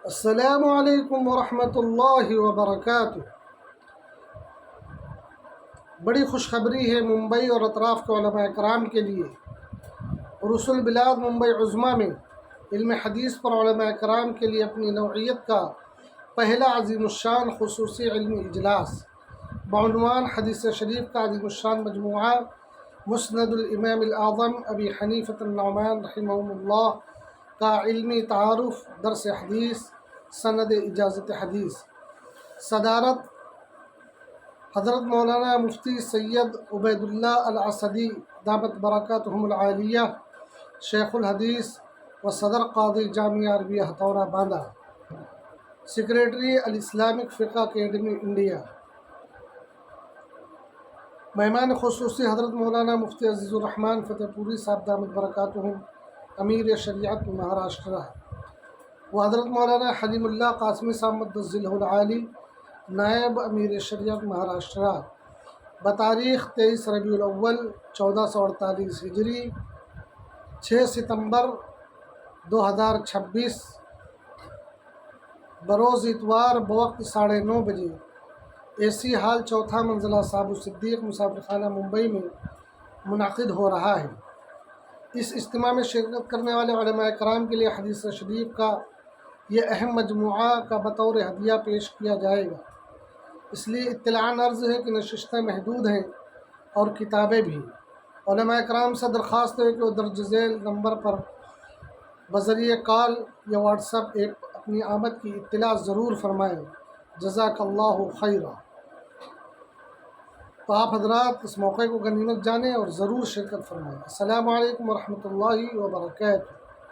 السلام علیکم ورحمۃ اللہ وبرکاتہ۔ بڑی خوشخبری ہے ممبئی اور اطراف کے علماء کرام کے لیے۔ عرس البلاد ممبئی عظمیٰ میں علم حدیث پر علماء کرام کے لیے اپنی نوعیت کا پہلا عظیم الشان خصوصی علمی اجلاس بعنوان حدیث شریف کا عظیم الشان مجموعہ مسند الامام الاعظم ابی حنیفۃ النعمان رحمہ اللہ کا علمی تعارف، درس حدیث، سند اجازت حدیث، صدارت حضرت مولانا مفتی سید عبید اللہ الاسدی دامت برکاتہم العالیہ، شیخ الحدیث و صدر قاضی جامعہ عربیہ ہتھورا باندہ، سیکریٹری الاسلامک فقہ اکیڈمی انڈیا۔ مہمان خصوصی حضرت مولانا مفتی عزیز الرحمان فتح پوری صاحب دامت برکاتہم، امیر شریعت مہاراشٹرا، و حضرت مولانا حلیم اللہ قاسمی صاحب مدد ذلہ العالی، نائب امیر شریعت مہاراشٹرا، بتاریخ 23 ربیع الاول 1448 ہجری، 6 ستمبر 2026 بروز اتوار بوقت 9:30 بجے اے سی ہال چوتھا منزلہ صابو صدیق مسافر خانہ ممبئی میں منعقد ہو رہا ہے۔ اس اجتماع میں شرکت کرنے والے علماء کرام کے لیے حدیث شریف کا یہ اہم مجموعہ کا بطور ہدیہ پیش کیا جائے گا، اس لیے اطلاعاً عرض ہے کہ نشستیں محدود ہیں اور کتابیں بھی۔ علماء کرام سے درخواست ہے کہ وہ درج ذیل نمبر پر بذریعہ کال یا واٹس ایپ اپنی آمد کی اطلاع ضرور فرمائیں۔ جزاک اللہ خیرا۔ تو آپ حضرات اس موقع کو غنیمت جانیں اور ضرور شرکت فرمائیں۔ السلام علیکم ورحمۃ اللہ وبرکاتہ۔